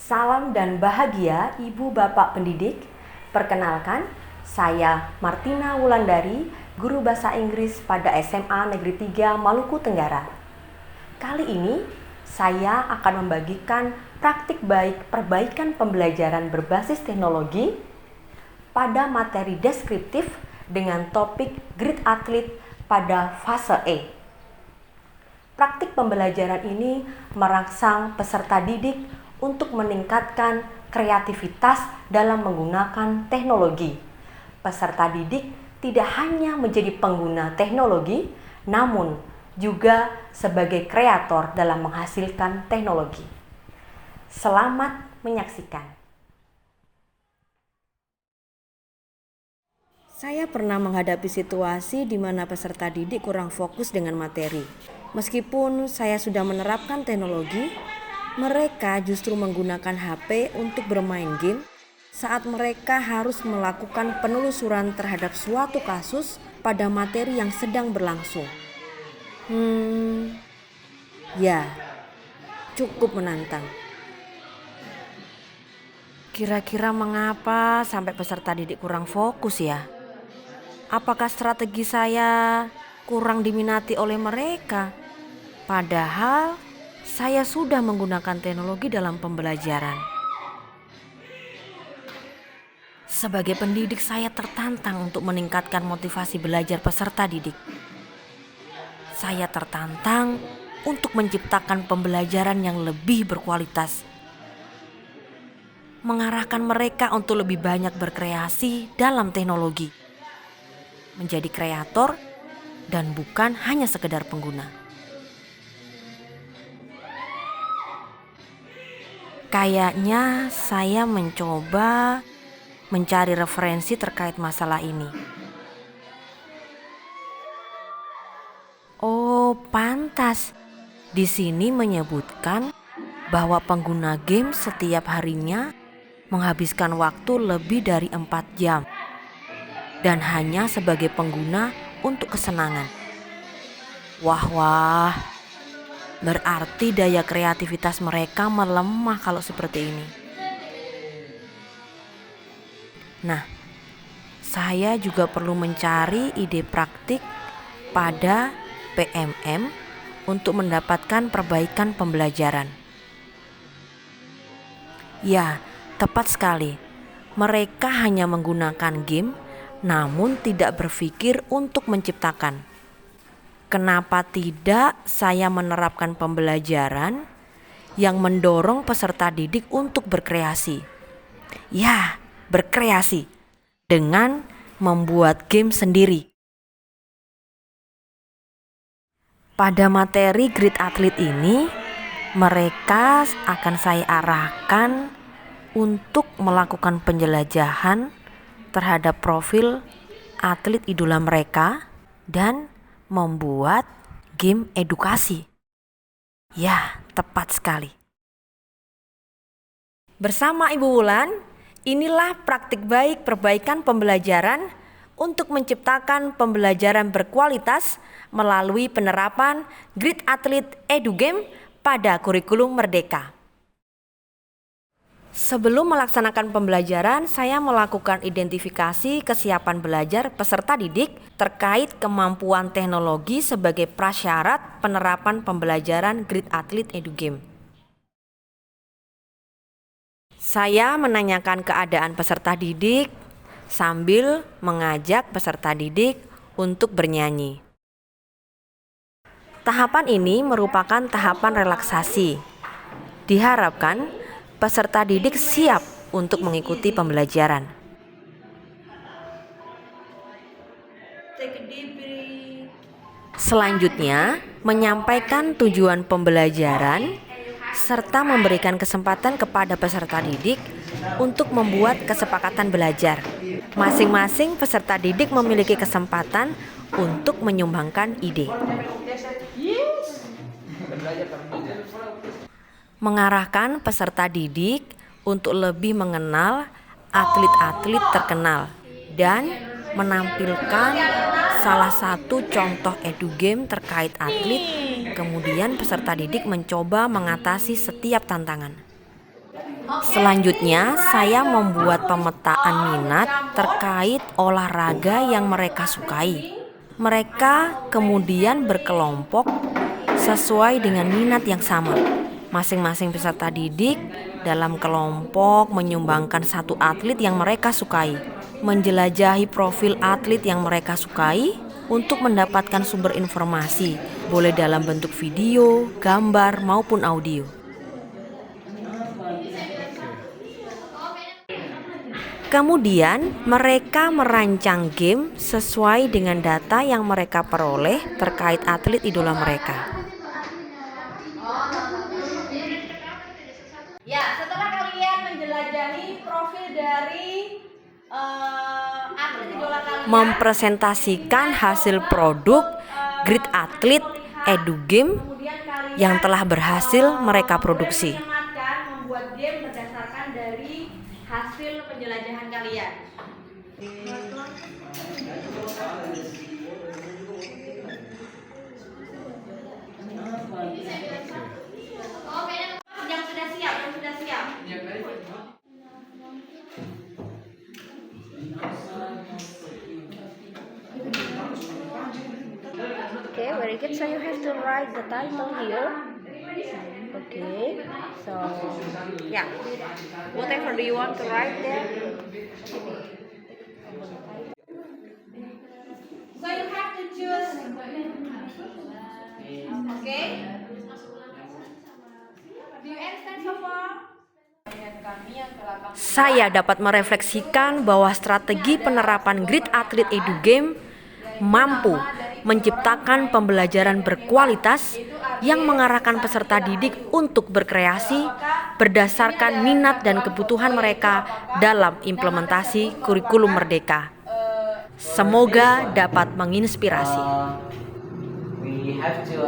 Salam dan bahagia Ibu Bapak pendidik. Perkenalkan, saya Martina Wulandari, guru bahasa Inggris pada SMA Negeri 3 Maluku Tenggara. Kali ini saya akan membagikan praktik baik perbaikan pembelajaran berbasis teknologi pada materi deskriptif dengan topik Grid Athlete pada fase E. Praktik pembelajaran ini merangsang peserta didik untuk meningkatkan kreativitas dalam menggunakan teknologi. Peserta didik tidak hanya menjadi pengguna teknologi, namun juga sebagai kreator dalam menghasilkan teknologi. Selamat menyaksikan. Saya pernah menghadapi situasi di mana peserta didik kurang fokus dengan materi. Meskipun saya sudah menerapkan teknologi, mereka justru menggunakan HP untuk bermain game saat mereka harus melakukan penelusuran terhadap suatu kasus pada materi yang sedang berlangsung. Ya, cukup menantang. Kira-kira mengapa sampai peserta didik kurang fokus ya? Apakah strategi saya kurang diminati oleh mereka? Padahal saya sudah menggunakan teknologi dalam pembelajaran. Sebagai pendidik, saya tertantang untuk meningkatkan motivasi belajar peserta didik. Saya tertantang untuk menciptakan pembelajaran yang lebih berkualitas, mengarahkan mereka untuk lebih banyak berkreasi dalam teknologi, menjadi kreator dan bukan hanya sekedar pengguna. Kayaknya saya mencoba mencari referensi terkait masalah ini. Oh, pantas. Di sini menyebutkan bahwa pengguna game setiap harinya menghabiskan waktu lebih dari 4 jam dan hanya sebagai pengguna untuk kesenangan. Wah. Berarti daya kreativitas mereka melemah kalau seperti ini. Nah, saya juga perlu mencari ide praktik pada PMM untuk mendapatkan perbaikan pembelajaran. Ya, tepat sekali. Mereka hanya menggunakan game, namun tidak berpikir untuk menciptakan. Kenapa tidak saya menerapkan pembelajaran yang mendorong peserta didik untuk berkreasi? Ya, berkreasi dengan membuat game sendiri. Pada materi Grid Athlete ini, mereka akan saya arahkan untuk melakukan penjelajahan terhadap profil atlet idola mereka dan membuat game edukasi. Ya, tepat sekali. Bersama Ibu Wulan, inilah praktik baik perbaikan pembelajaran untuk menciptakan pembelajaran berkualitas melalui penerapan Grid Athlete EduGame pada kurikulum Merdeka. Sebelum melaksanakan pembelajaran, saya melakukan identifikasi kesiapan belajar peserta didik terkait kemampuan teknologi sebagai prasyarat penerapan pembelajaran Grid Athlete EduGame. Saya menanyakan keadaan peserta didik sambil mengajak peserta didik untuk bernyanyi. Tahapan ini merupakan tahapan relaksasi. Diharapkan peserta didik siap untuk mengikuti pembelajaran. Selanjutnya, menyampaikan tujuan pembelajaran serta memberikan kesempatan kepada peserta didik untuk membuat kesepakatan belajar. Masing-masing peserta didik memiliki kesempatan untuk menyumbangkan ide. Mengarahkan peserta didik untuk lebih mengenal atlet-atlet terkenal dan menampilkan salah satu contoh edugame terkait atlet. Kemudian peserta didik mencoba mengatasi setiap tantangan. Selanjutnya, saya membuat pemetaan minat terkait olahraga yang mereka sukai. Mereka kemudian berkelompok sesuai dengan minat yang sama. Masing-masing peserta didik dalam kelompok menyumbangkan satu atlet yang mereka sukai, menjelajahi profil atlet yang mereka sukai untuk mendapatkan sumber informasi, boleh dalam bentuk video, gambar, maupun audio. Kemudian, mereka merancang game sesuai dengan data yang mereka peroleh terkait atlet idola mereka. Ya, setelah kalian menjelajahi profil dari atlet idola kalian, mempresentasikan hasil produk Grid Athlete Edu Game yang telah berhasil mereka produksi. Membuat game berdasarkan dari hasil penjelajahan kalian. Yang sudah siap. Okay, very good. So you have to write the title here. Okay, so yeah, whatever do you want to write there. So you have to choose. Okay. Do you understand so far? Saya dapat merefleksikan bahwa strategi penerapan Grid Athlete Edu Game mampu menciptakan pembelajaran berkualitas yang mengarahkan peserta didik untuk berkreasi berdasarkan minat dan kebutuhan mereka dalam implementasi kurikulum merdeka. Semoga dapat menginspirasi. We have to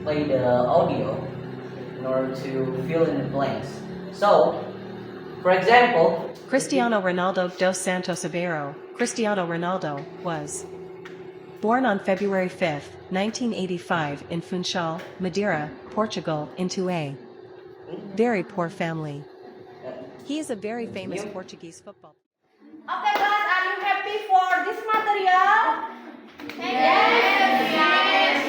play the audio in order to fill in the blanks. So, for example, Cristiano Ronaldo dos Santos Aveiro. Cristiano Ronaldo was born on February 5, 1985 in Funchal, Madeira, Portugal, into a very poor family. He is a very famous Portuguese football. Okay guys, are you happy for this material? Yes.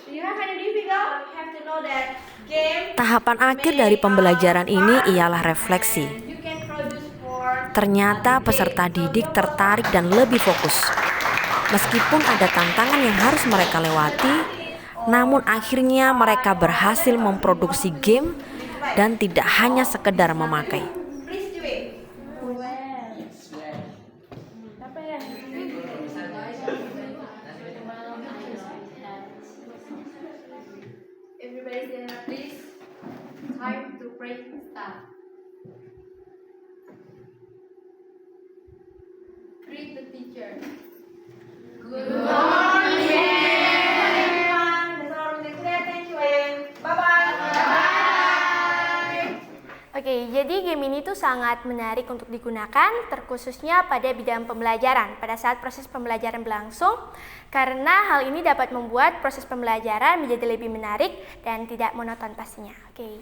Do you have any difficult? You have to know that game. Tahapan akhir dari pembelajaran ini ialah refleksi. You can produce for. Ternyata peserta didik tertarik dan lebih fokus. Meskipun ada tantangan yang harus mereka lewati, namun akhirnya mereka berhasil memproduksi game dan tidak hanya sekedar memakai. Please do it. Everybody stand up, please. Time to break start. Greet the teacher. Good Morning, everyone. That's all from today. Thank you and bye-bye. Oke, jadi game ini tuh sangat menarik untuk digunakan, terkhususnya pada bidang pembelajaran, pada saat proses pembelajaran berlangsung, karena hal ini dapat membuat proses pembelajaran menjadi lebih menarik dan tidak monoton pastinya. Oke.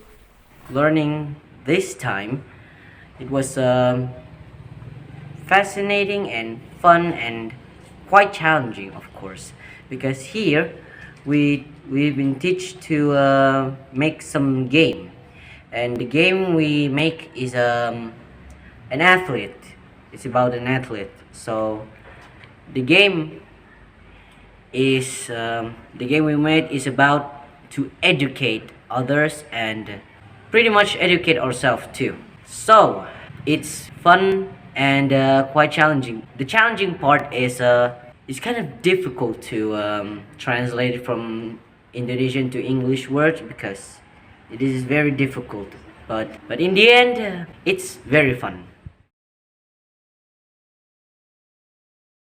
learning this time, it was fascinating and fun and quite challenging, of course, because here we've been taught to make some game, and the game we make is an athlete. It's about an athlete. So the game we made is about to educate others and pretty much educate ourselves too. So it's fun and quite challenging. The challenging part is it's kind of difficult to translate it from Indonesian to English words because it is very difficult. But in the end, it's very fun.